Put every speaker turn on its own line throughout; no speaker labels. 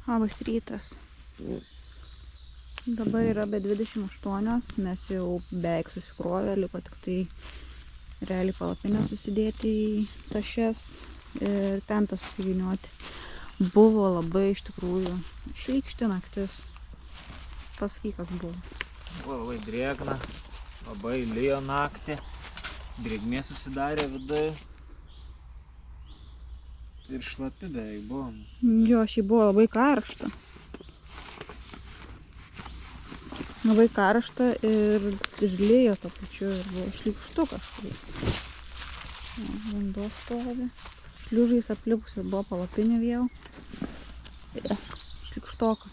Labas rytas. Dabar yra be 28, mes jau beveik susikrovę, liko tik tai realiai palapinę susidėti į tašes ir tentas susivynioti. Buvo labai iš tikrųjų šlykšti naktis. Pasakyk, kas buvo.
Buvo labai drėgna, labai lijo naktį, drėgmė susidarė vidai ir šlapi beveik buvo.
Jo, šiaip buvo labai karšta. Labai karšta ir lijo to pačiu ir buvo šlykštu kažkaip. Vanduo stovi. Šliužais aplipusi buvo palapinė vėl. Šlykštoka.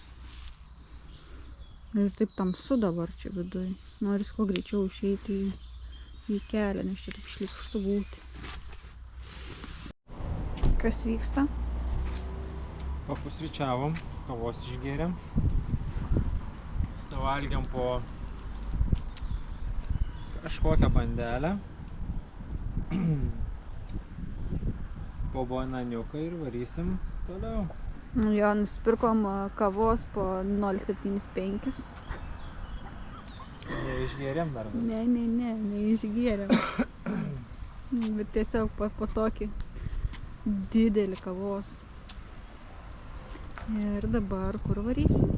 Ir taip tamsu dabar čia viduj. Noris kuo greičiau išeiti į kelią, nes čia taip šlykštu būti. Kas vyksta?
Papusryčiavom, kavos išgėrėm. Suvalgėm po kažkokią bandelę. Po bananiuką ir varysim toliau.
Jo, nusipirkom kavos po 0,75.
Neišgėrėm dar visą.
Neišgėrėm. Bet tiesiog po tokį didelį kavos. Ir dabar kur varysim?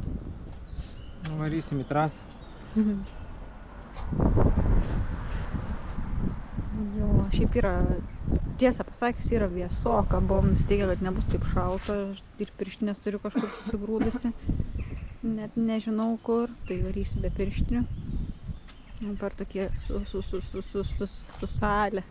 Varysim į trasą.
Jo, šiaip yra, tiesą pasakius, yra vėsoka. Buvom nusiteikę, kad nebus taip šalta. Ir pirštinės turiu kažkur susigrūdusi. Net nežinau kur, tai varysiu be pirštinių. Dabar tokie su salė.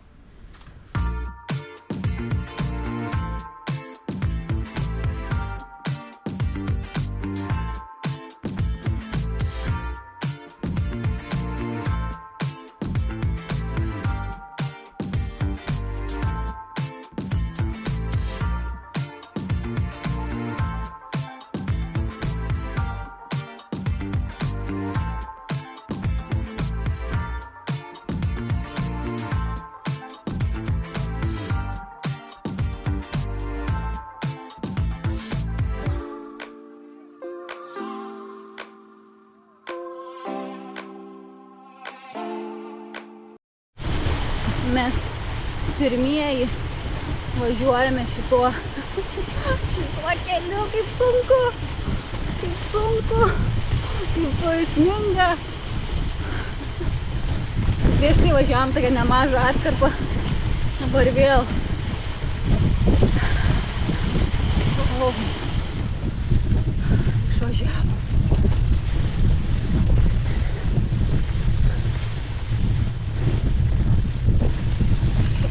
Mes pirmieji važiuojame šituo keliu, kaip sunku, kaip sninga. Prieš tai važiavom tokią nemažą atkarpą, dabar vėl. Išvažiavom.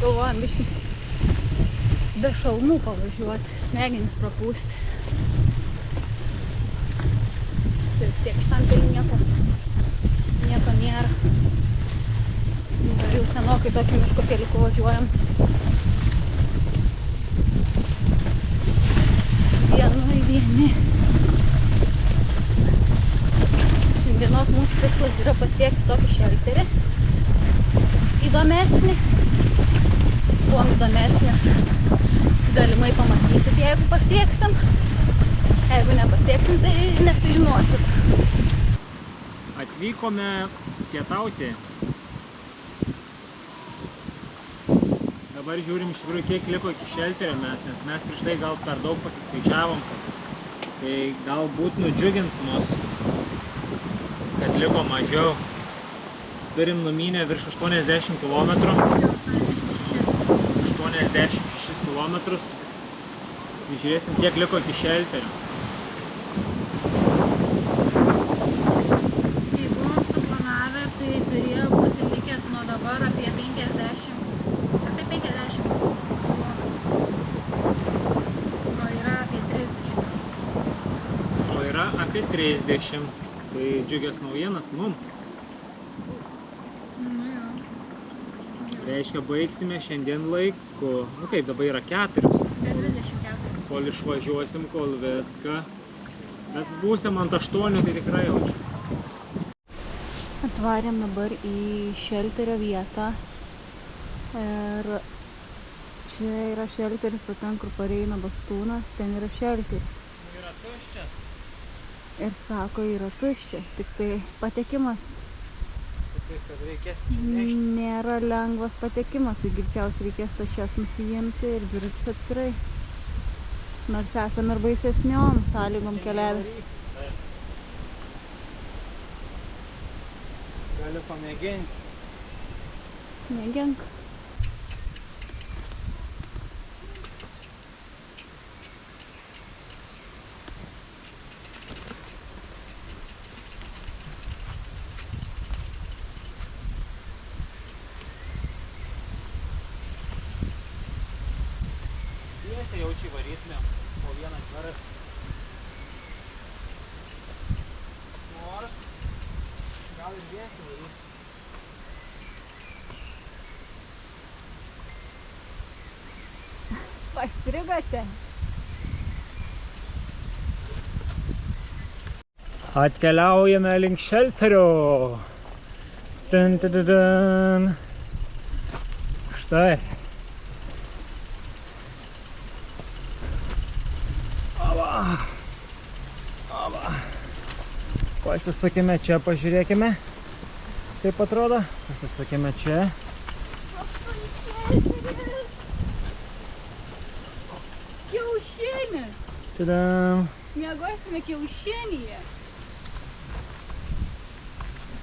Galvojam biškį be šalmų pavažiuoti, smegenis prapūsti. Tai vis tiek šitam keliu nieko nėra. Dar jau senokai tokį miško keliuku važiuojam. Vieni. Dienos mūsų tikslas yra pasiekti tokį šelterį. Įdomesnį. Kuom įdomesnis galimai pamatysit, jeigu pasieksim. Jeigu nepasieksim, tai nesužinosit.
Atvykome pietauti. Dabar žiūrim iš tikrųjų, kiek liko iki šelterio nes mes prieš tai gal per daug pasiskaičiavom. Tai galbūt nudžiugins mus, kad liko mažiau. Turim numynę virš 80 km. 86 km. Žiūrėsim, kiek liko iki šelterio.
Kai buvom suplanavę, tai turėjo būti likęs nuo dabar apie 50 km. O yra apie 30.
O yra apie 30. Tai džiugios naujienas mum. Reiškia, baigsime šiandien laiku. Nu kaip, dabar yra 4.
24.
Kol išvažiuosim, kol viską. Bet būsim ant 8, tai tikrai jaučiu.
Atvarėm dabar į šelterio vietą. Ir čia yra šelteris, o ten, kur pareina bastūnas, ten yra šelteris.
Yra Tuščias.
Ir sako, yra tuščias, tik tai patekimas
Tiktais, kad reikės neštis.
nėra lengvas patekimas, tai greičiausiai reikės tašes nusijimti ir dviračius atskirai. Nors esame ir baisesniom sąlygom keliavę.
Galiu pamėginti.
Mėgink.
Tiesiai jaučiai varytumėm po vieną dviratį. Nors gal ir dviesiai varyti.
Pastrigote?
Atkeliaujame link šelterio. Dun, dun, dun, dun. Štai. Pasisakime čia, pažiūrėkime, kaip atrodo. Pasisakime čia.
Kiaušinis!
Tadam.
Miegosime kiaušinyje.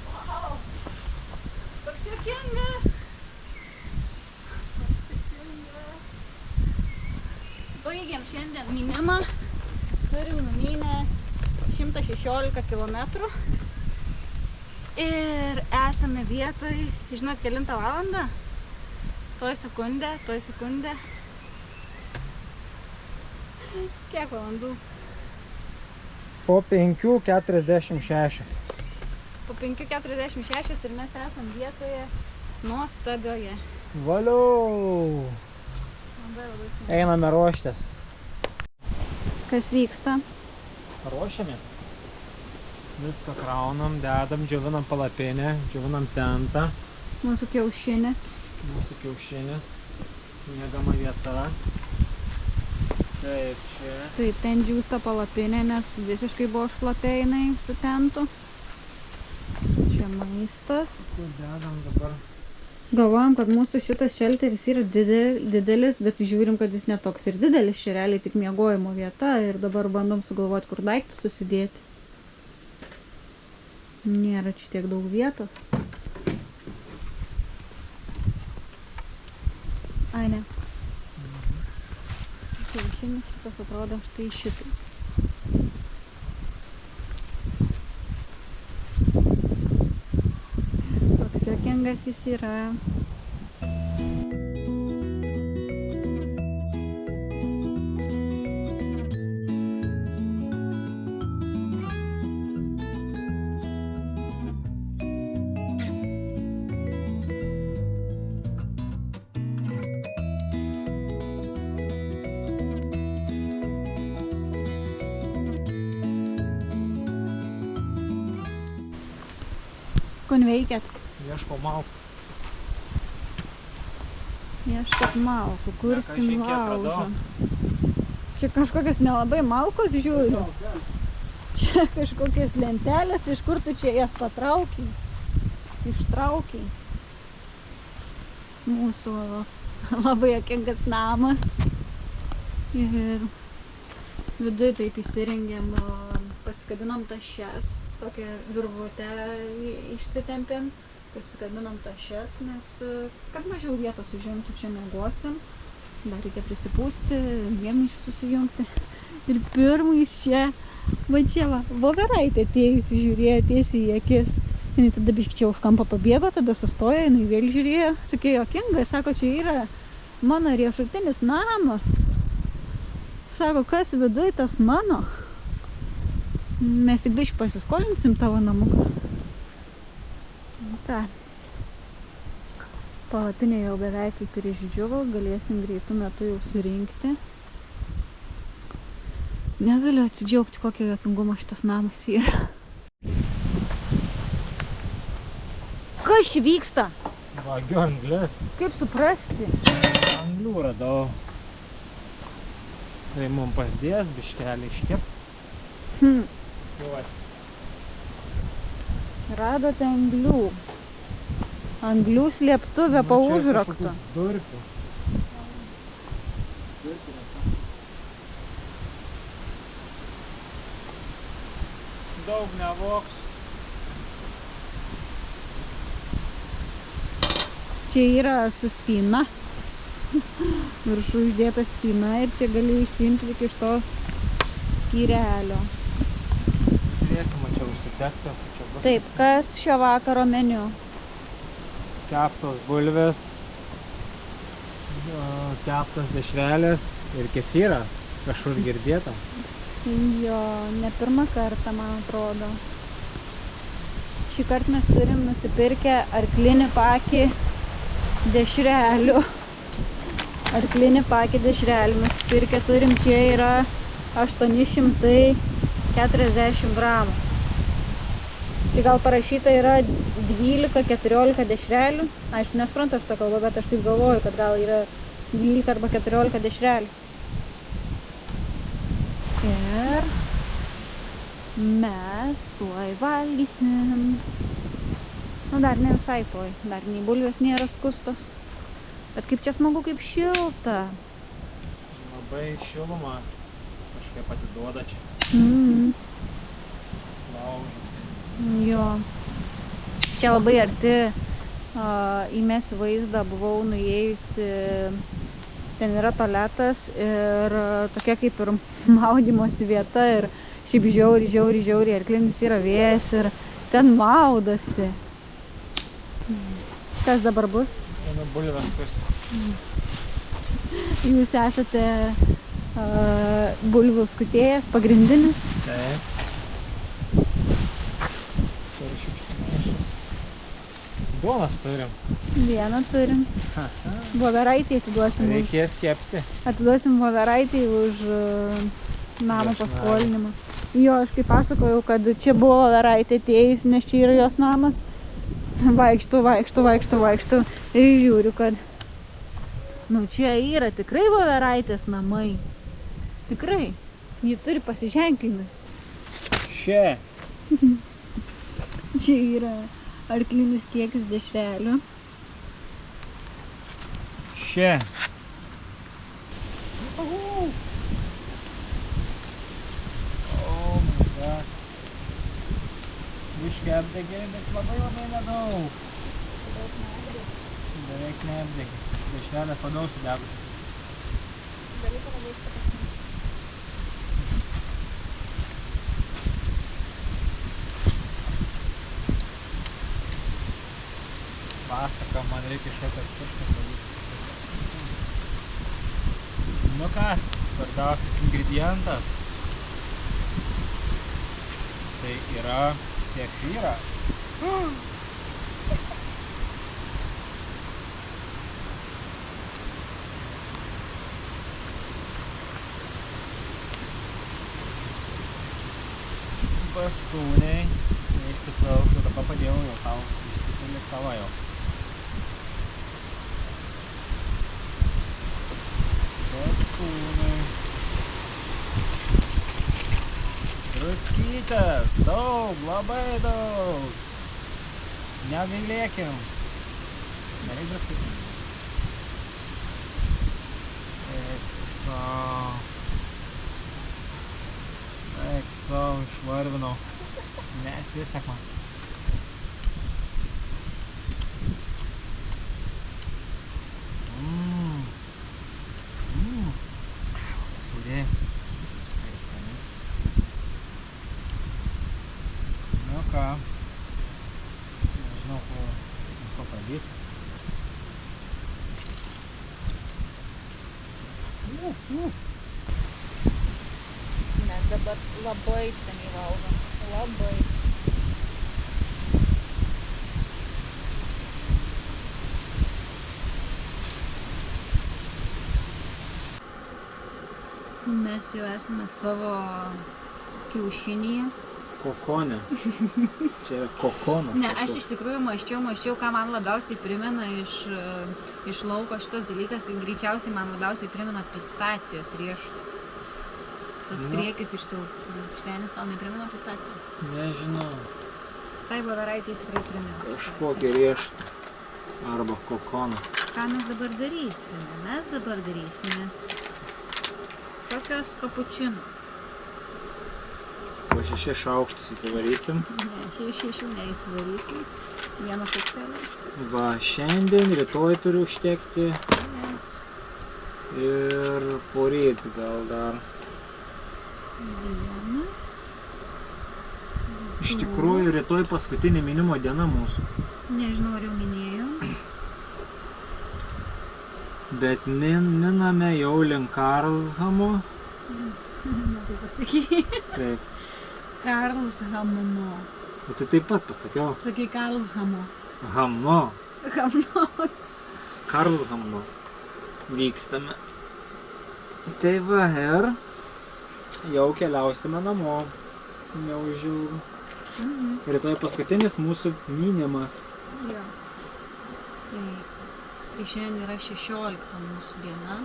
Wow! Toks juokingas! Baigėm šiandien minimą. Turim numynę 116 km. Ir esame vietoj, žinot, kelintą valandą? Toj sekundę. Kiek valandų?
Po 5:46.
Po 5:46 ir mes esam vietoje nuostabioje.
Valiau!
Labai
Einame ruoštis.
Kas vyksta?
Ruošiamės. Viską kraunam, dedam, džiovinam palapinę, džiovinam tentą.
Mūsų kiaušinis.
Mūsų kiaušinis. Miegama vieta. Taip, čia.
Taip, ten džiūsta palapinė, nes visiškai buvo šlapia jinai su tentu. Čia maistas.
Kur dedam dabar?
Galvojam, kad mūsų šitas šelteris yra didelis, bet žiūrim, kad jis netoks ir didelis. Čia realiai tik miegojimo vieta ir dabar bandom sugalvoti, kur daiktus susidėti. Nėra čia tiek daug vietos. Ai, ne. Kiaušinis šitas atrodo štai šitai. Toks juokingas jis yra. Kur veikiat?
Ieškau malkų.
Ieškot malkų, kursim
kažin kiek
laužą.
radau.
Čia kažkokios nelabai malkos žiūriu. Čia kažkokios lentelės, iš kur tu čia jas patraukiai? Ištraukiai. Mūsų labai juokingas namas. Ir viduje taip įsirengėm, pasikabinom tašes, tokią virvutę išsitempėm, pasikabinom tašes, nes kad mažiau vietos užimtų, čia miegosim. Dar reikia prisipūsti, miegmaišius susijungti. Ir pirmais čia, va čia va, voveraitė atėjusi, žiūrėjo tiesiai į akis. Jinai tada biškį čia už kampą pabėgo, tada sustojo, jinai vėl žiūrėjo. Tokia juokinga, sako, čia yra mano riešutinis namas. Sako, kas viduj tas mano? Mes tik biškį pasiskolinsim tavo namuką. Ką? Palapinė jau beveik kaip ir išdžiuvo, galėsim greitų metų jau surinkti. Negaliu atsidžiaugti, kokio juokingumo šitas namas yra. Kas čia vyksta?
Vagiu anglės.
Kaip suprasti?
Anglių radau. Tai mums padės biškelį iškept. Juos.
Radote anglių. Anglių slėptuvė po užrakto.
Durpių. Daug nevoks.
Čia yra su spyna. Viršų uždėta spyna ir čia gali išsiimti tik iš to skyrelio.
Žiūrėsim, čia užsiteksios.
Taip, kas šio vakaro meniu?
Keptos bulvės, keptos dešrelės ir kefyras. Kažkur girdėta.
Jo, ne pirmą kartą, man atrodo. Šį kartą mes turim nusipirkę arklinį pakį dešrelių. Arklinį pakį dešrelių nusipirkę turim, čia yra 840 gramų. Tai gal parašyta yra 12-14 dešrelių. Aišku, nesprantu aš tą kalbą, bet aš taip galvoju, kad gal yra 12 arba 14 dešrelių. Ir mes tuoj valgysim. Nu, dar ne visai tuoj. Dar nei bulvės nėra skustos. Bet kaip čia smagu, kaip šilta.
Labai šilumą kažkaip atiduoda čia. Slaužas.
Jo. Čia labai arti įmesiu vaizdą, buvau nuėjusi, ten yra tualetas ir tokia kaip ir maudymosi vieta ir šiaip žiauriai arklinis yra vėjas ir ten maudosi. Kas dabar bus?
Viena bulvės skusti.
Jūs esate bulvių skutėjas, pagrindinis?
Taip. Duonas turim.
Vieną turim. Voveraitį atiduosim.
Reikės kepti.
Atiduosim voveraitį už namo paskolinimą. Jo, aš kaip pasakojau, kad čia buvo voveraitė atėjusi, nes čia yra jos namas. Vaikštu ir žiūriu, kad nu čia yra tikrai voveraitės namai. Tikrai. Ji turi pasiženklinius.
Čia.
Čia yra arklinis kiekis dešrelių.
Čia. Oh my god. Biškį apdegė, bet labai nedaug. Beveik neapdegė. Dešrelės labiau sudegusios. Pasaka, man reikia šitą kažką padaryti. Nu ką, svarbiausias ingredientas tai yra kefyras. Bastūniai išsiplaukti, dabar padėjau jau tau išsipilį kavą jau. Bastūnai. Druskytės, daug, labai daug. Negailėkim. Nereik druskytės. Eik savo, išvarvinau. Nesisek man. Sūdė. Tai skaniai. Nu ką. Nežinau, ko pradėti.
Mes dabar labai skaniai valgom. Labai. Mes jau esame savo kiaušinyje.
Kokonė. Čia yra kokonas.
Ne, aš iš tikrųjų mąsčiau, ką man labiausiai primena iš lauko šitas dalykas, tai greičiausiai man labiausiai primena pistacijos riešutą. tas priekis išsilukštenis tau neprimena pistacijos?
Nežinau.
Tai voveraitė tikrai primena.
Kažkokį riešutą. Arba kokoną.
Ką mes dabar darysime? Mes dabar darysimės tokios kapučino.
Po 6 šaukštus įsivarysim.
Ne, 6 neįsivarysim. Vieno šaukštelio užteks.
Va, šiandien, rytoj turiu užtekti. Ir poryt gal dar.
Vienas.
Iš tikrųjų, rytoj paskutinė minimo diena mūsų.
Nežinau, ar jau minėjau.
Bet miname jau link Karlshamo.
Na, tai pasakai.
Taip.
Karlshamno.
O tai taip pat pasakiau.
Sakai Karlshamo.
Hamno.
Hamno.
Karlshamno. Vykstame. Tai va, ir jau keliausime namo. Neužilgo. Rytoj paskutinis mūsų minimas.
Jo. Tai šiandien yra 16 mūsų diena.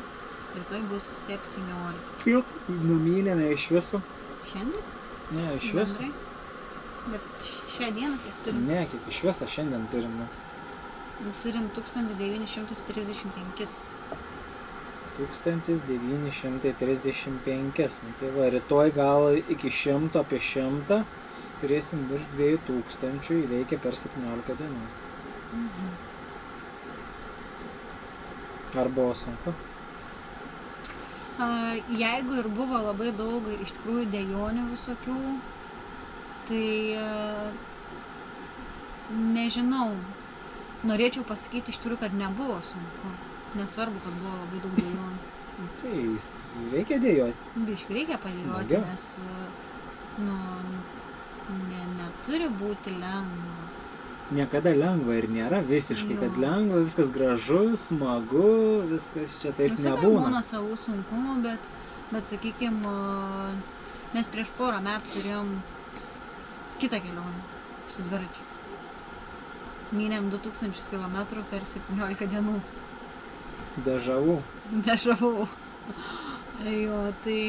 Rytoj bus 17.
Kiek numynėme iš viso?
Šiandien?
Ne, iš viso.
Bendrai? Bet šią dieną kiek turim?
Ne, kiek iš viso šiandien turim.
Turim 1935.
1935. Tai va, rytoj gal iki 100, apie 100 turėsim virš 2000, įveikia per 17 dienų. Ar buvo sunku?
Jeigu ir buvo labai daug iš tikrųjų dejonių visokių, tai nežinau, norėčiau pasakyti iš tikrųjų, kad nebuvo sunku. Nesvarbu, kad buvo labai daug dejonių.
Tai reikia dejoti.
Biškai reikia padėjoti, nes neturi būti lengva.
Niekada lengva ir nėra visiškai, kad lengva, viskas gražu, smagu, viskas čia taip nebūna.
Būna savų sunkumų, bet sakykime, mes prieš porą metų turėjom kitą kelionę su dviračiais. Mynėm 2000 km per 17 dienų.
Dežavu.
Jo, tai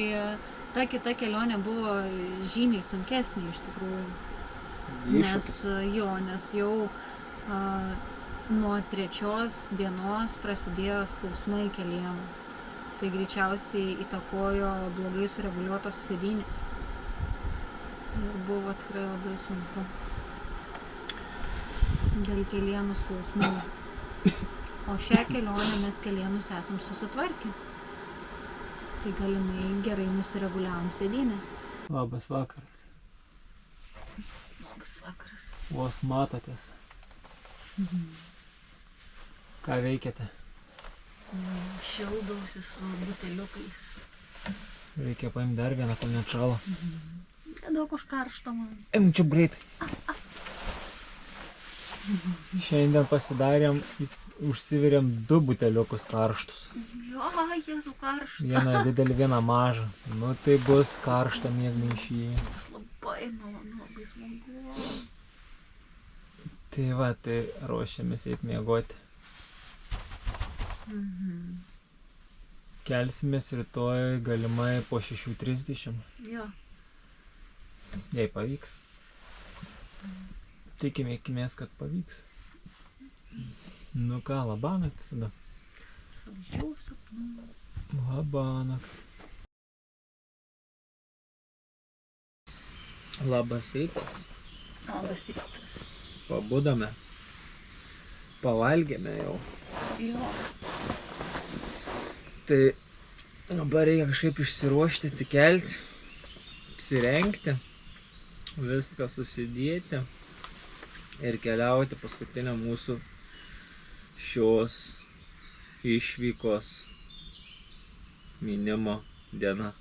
ta kita kelionė buvo žymiai sunkesnė iš tikrųjų. Nes jau nuo 3 dienos prasidėjo skausmai keliem. Tai greičiausiai įtakojo blogai sureguliuotos sėdynės. Ir buvo tikrai labai sunku. Dėl kelienų skausmų. O šią kelionę mes kelienus esam susitvarkę. Tai galimai gerai nusireguliavom sėdynės.
Labas vakaras.
Labas vakaras.
Vos matotės. Ką veikiate?
Šildausi su buteliukais.
Reikia paimti dar vieną, kol neatšalo.
Daug už karštą man.
Čiup greitai. Šiandien pasidarėm, užsivirėm 2 buteliukus karštus.
Jo, Jėzau, karštą.
Vieną didelį, vieną mažą. Nu tai bus karštą miegmaišį.
Labai malonu, labai smagu.
Tai va, tai ruošiamės eit miegoti. Kelsimės rytoj galimai po 6:30.
Jo.
Jei pavyks. Tikimės, kad pavyks. Nu ką, labanakt tada.
Saldžių sapnų.
Labanakt. Labas rytas.
Labas rytas.
Pabudome. Pavalgėme jau.
Jo.
Tai dabar reikia kažkaip išsiruošti, atsikelti, apsirengti, viską susidėti ir keliauti paskutinę mūsų šios išvykos minimo diena.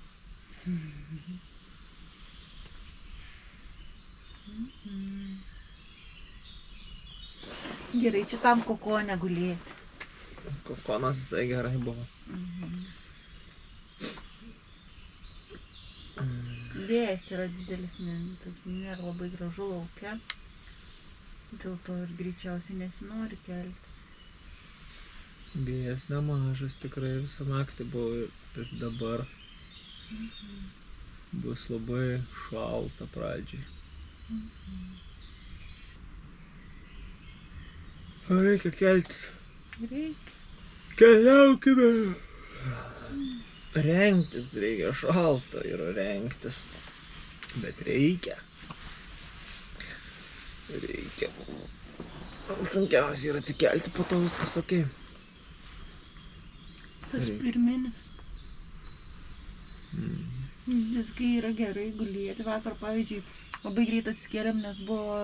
Gerai, čia tam kokone gulėti.
Kokonas visai gerai buvo.
Vėjas yra didelis, nėra labai gražu lauke. Dėl to ir greičiausiai nesinori keltis.
Vėjas nemažas, tikrai visą naktį buvo ir dabar. bus labai šalta pradžiai. Reikia keltis.
Reikia.
Keliaukime. Rengtis reikia, šalta yra rengtis. Bet reikia. Reikia. Sunkiausia yra atsikelti, po to viskas okei.
Tas pirminis. Nes kai yra gerai gulėti, vakar pavyzdžiui, labai greit atsikėlėm, nes buvo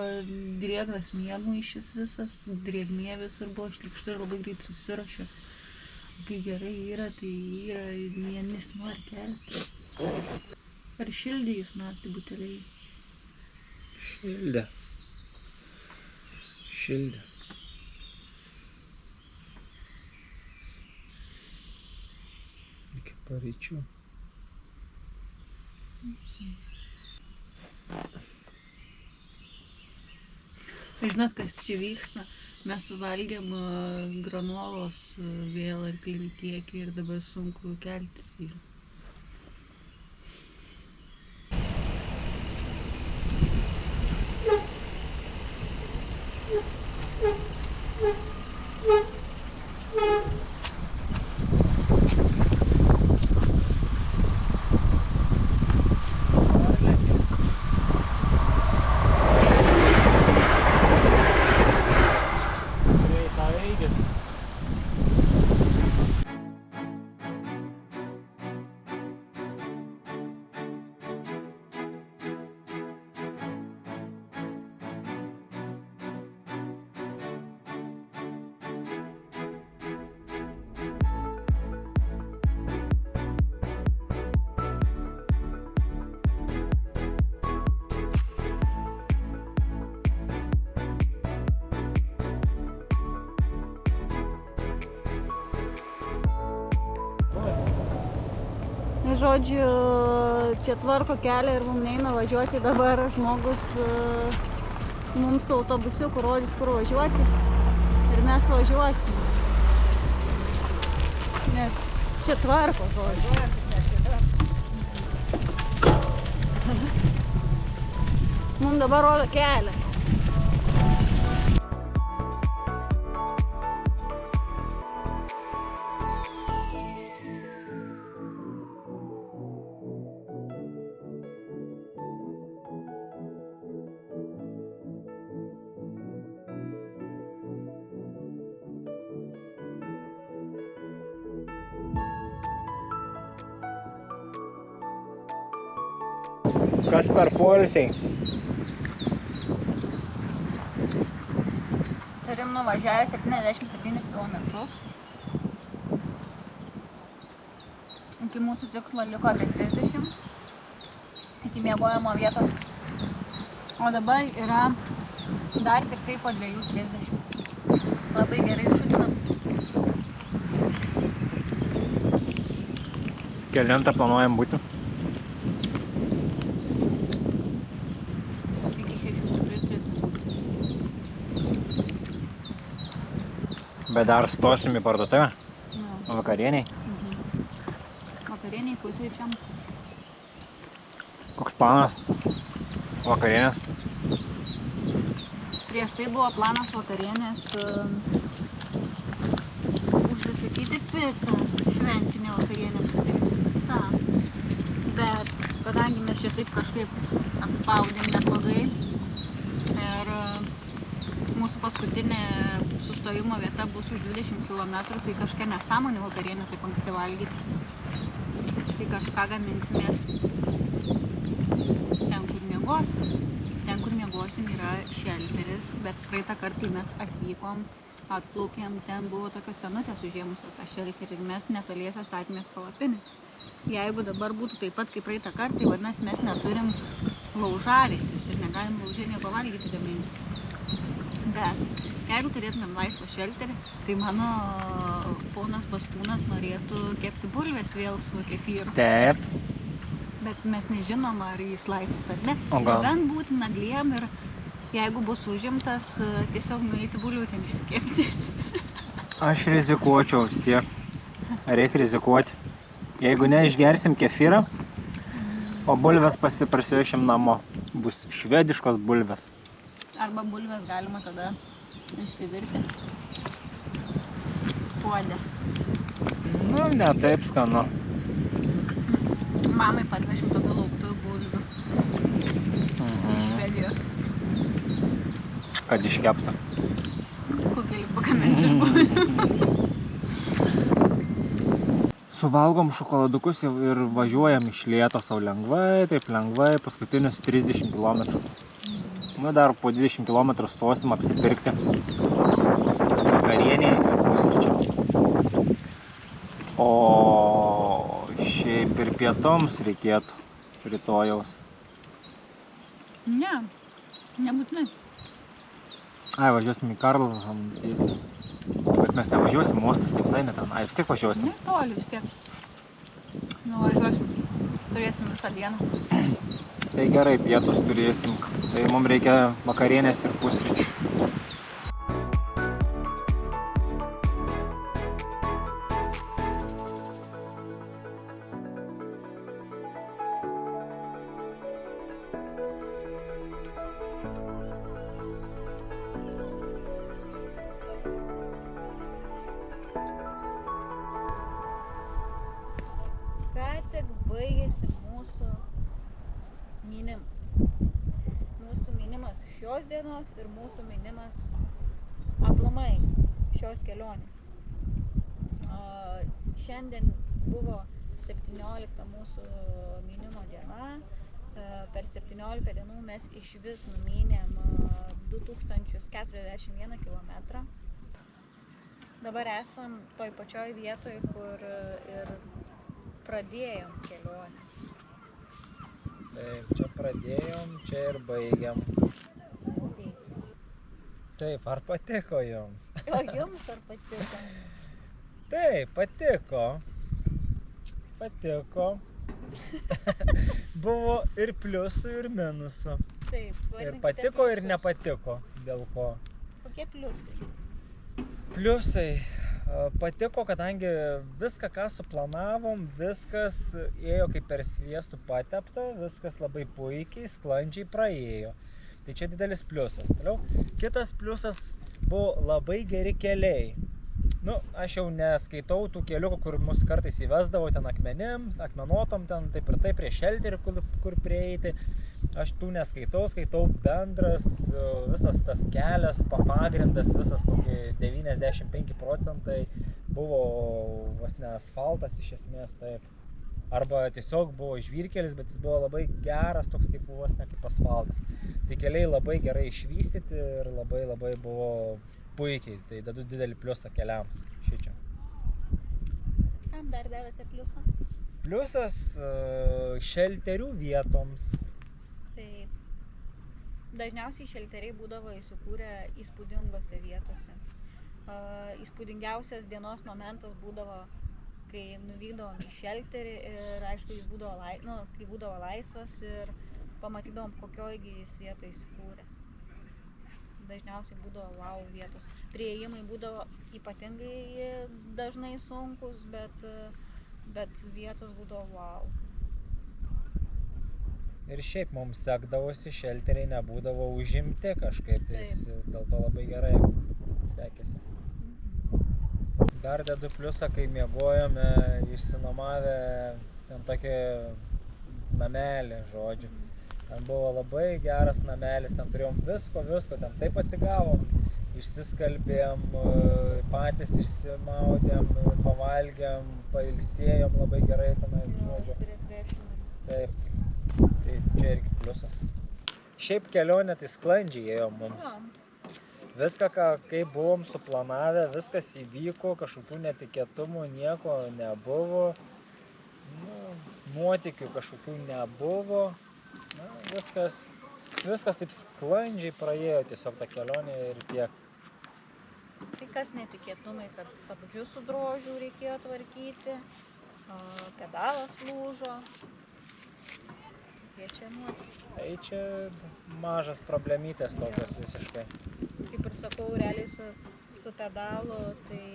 drėgnas mėnuišis visas, drėgmė visur buvo šlikšta ir labai greit susirašė. Kai gerai yra, tai yra, nesinori kelti. Ar šildė jūs naktį buteliai?
Šildė. Šildė. Iki paryčių.
Žinot, kas čia vyksta? Mes suvalgėm granolos vėl arklinį kiekį ir dabar sunku keltis yra. Žodžiu, čia tvarko kelią ir mums neina važiuoti, dabar žmogus mums autobusiuku rodys, kur važiuoti ir mes važiuosim. Nes čia tvarko, žodžiu. Mums dabar rodo kelią.
Kas per poilsiai?
Turim nuvažiavę 77 kilometrus. Iki mūsų tikslo liko apie 30. Iki miegojimo vietos. O dabar yra dar tik tai po 2:30. Labai gerai šutinam.
Kelintą planuojam būti? Bet dar stosim į parduotuvę? Vakarieniai?
Vakarieniai pusryčiam.
Koks planas? Vakarienės?
Prieš tai buvo planas vakarienės užsisakyti picą, šventinę vakarienę pasidarysiu picą. Bet kadangi mes čia taip kažkaip atspaudėm neblogai ir mūsų paskutinė sustojimo vieta bus už 20 km, tai kažkokia nesąmonė vakarienė taip anksti valgyti. Tai kažką gaminsimės ten, kur miegosim. Ten, kur miegosim, yra šelteris, bet praeitą kartą, kai mes atvykom, atplaukėm, ten buvo tokios senutės užėmusios tą šelterį ir mes netoliese statėmės palapinę. Jeigu dabar būtų taip pat kaip praeitą kartą, tai vadinasi, mes neturim laužavietis ir negalim lauže nieko valgyti gamintis. Bet jeigu turėtumėm laisvą šelterį, tai mano ponas Bastūnas norėtų kepti bulves vėl su kefyru.
Taip.
Bet mes nežinom, ar jis laisvas ar ne.
O gal?
Bent būti nagliem ir jeigu bus užimtas, tiesiog nueiti bulvių ten išsikepti.
Aš rizikuočiau vis tiek. Reikia rizikuoti. Jeigu ne, išgersim kefyrą, O bulves parsivešim namo. Bus švediškos bulves.
Arba bulves galima tada išsivirti puode.
Nu, ne taip skanu.
Mamai parvešim tokių lauktų bulvių iš Švedijos.
Kad iškepta.
Kokį pagaminti iš bulvių.
Suvalgom šokoladukus ir važiuojam iš lėto sau lengvai, taip lengvai, paskutinius 30 km. Nu, dar po 20 km stosim apsipirkti vakarienei ir pusryčiams. O šiaip ir pietoms reikėtų rytojaus.
Ne, nebūtinai.
Ai, važiuosim į Karlshamn tiesiai. Bet mes nevažiuosim, mostas taip visai ne ten. Ai, vis tiek važiuosim.
Ne, toli vis tiek. Nuvažiuosim. Turėsim visą dieną.
Tai gerai, pietus turėsim. Tai mums reikia vakarienės ir pusryčių.
Ką tik baigėsi mūsų mynimas. Mūsų mynimas šios dienos ir mūsų mynimas aplamai šios kelionės. Šiandien buvo 17 mūsų mynimo diena. Per 17 dienų mes iš vis numynėm 2041 km. Dabar esam toj pačioj vietoj, kur ir pradėjom kelionę.
Taip, čia pradėjom, čia ir baigiam. Taip, ar patiko jums?
O jums ar patiko?
Taip, patiko. Patiko. Buvo ir pliusų, ir minusų.
Taip,
Ir patiko, ir nepatiko. Dėl ko?
Kokie pliusai?
Pliusai. Patiko, kadangi viską, ką suplanavom, viskas ėjo kaip per sviestų patepta, viskas labai puikiai, sklandžiai praėjo. Tai čia didelis pliusas. Toliau, kitas pliusas buvo labai geri keliai. Nu, aš jau neskaitau tų keliukų, kur mus kartais įvesdavo ten akmenims, akmenotom ten taip ir taip prie šelterį, kur prieiti. Aš tų neskaitau, skaitau bendras, visas tas kelias, pagrindas, visas kokį 95% buvo vos ne asfaltas iš esmės, taip. Arba tiesiog buvo žvyrkelis, bet jis buvo labai geras, toks kaip vos ne kaip asfaltas. Tai keliai labai gerai išvystyti ir labai buvo puikiai, tai dedu didelį pliusą keliams šičia.
Kam dar dedate pliusą?
Pliusas šelterių vietoms.
Tai dažniausiai šelteriai būdavo įsikūrę įspūdingose vietose. Įspūdingiausias dienos momentas būdavo, kai nuvykdavom į šelterį ir aišku, jis būdavo, kai būdavo laisvas ir pamatydavom, kokiogi jis vietoj įsikūręs. Dažniausiai būdavo wow vietos. Prieėjimai būdavo ypatingai dažnai sunkus, bet vietos būdavo wow.
Ir šiaip mums sekdavosi, šelteriai nebūdavo užimti kažkaip, tai dėl to labai gerai sekėsi. Dar dedu pliusą, kai miegojome, išsinuomavę ten tokį namelį, žodžiu. Ten buvo labai geras namelis, ten turėjom visko, ten taip atsigavom, išsiskalbėjom, patys išsimaudėm, pavalgėm, pailsėjom labai gerai tenai, žodžiu. Taip. Tai čia irgi pliusas. Šiaip kelionė tai sklandžiai ėjo mums. Viską, kaip buvom suplanavę, viskas įvyko, kažkokių netikėtumų, nieko nebuvo. Nuotykių kažkokių nebuvo. Viskas taip sklandžiai praėjo tiesiog tą kelionę ir tiek.
Tai kas netikėtumai, kad stabdžius su drožiu reikėjo tvarkyti, pedalas lūžo.
Tai čia mažas problemytės tokios visiškai.
Kaip ir sakau, realiai su pedalu, tai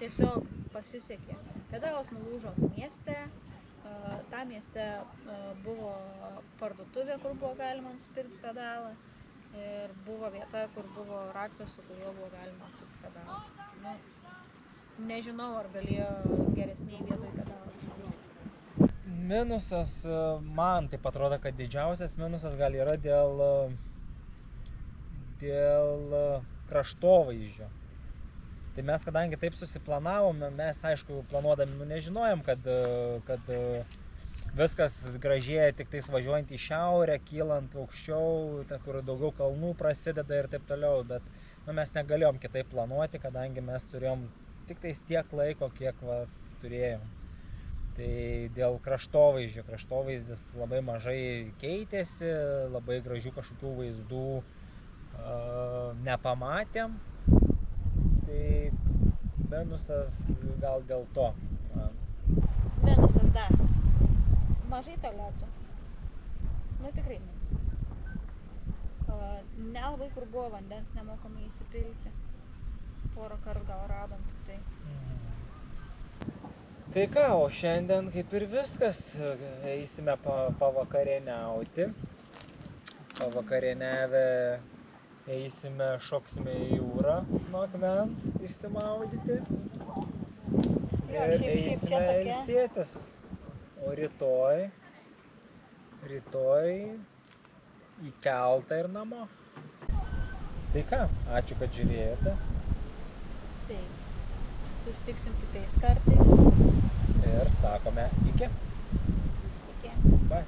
tiesiog pasisekė. Pedalas nulūžo mieste, Tam mieste buvo parduotuvė, kur buvo galima nusipirkti pedalą. Ir buvo vieta, kur buvo raktas, su kuriuo buvo galima atsukti pedalą. Nu, nežinau, ar galėjo geresniai vietoj pedalas nuvežti.
Minusas, man taip atrodo, kad didžiausias minusas gal yra dėl kraštovaizdžio. Tai mes, kadangi taip susiplanavome, mes, aišku, planuodami nežinojom, kad viskas gražėja tik tais važiuojant į šiaurę, kylant aukščiau, kur daugiau kalnų prasideda ir taip toliau, bet mes negalėjom kitaip planuoti, kadangi mes turėjom tik tais tiek laiko, kiek turėjom. Tai dėl kraštovaizdis labai mažai keitėsi, labai gražių kažkokių vaizdų nepamatėm. Tai minusas gal dėl to.
Minusas dar. Mažai tualetų. Nu, tikrai minusas. Nelabai kur buvo vandens nemokamai įsipilti. Porą kartų gal radom tik tai.
Tai ką, o šiandien kaip ir viskas. Eisime pavakarieniauti. Pavakarieniavę eisime, šoksime į jūrą nuo akmens, išsimaudyti. Ir eisime ilsėtis. O rytoj į keltą ir namo. Tai ką, ačiū, kad žiūrėjote.
Taip, susitiksim kitais kartais.
Ir sakome iki.
Iki.
Bye.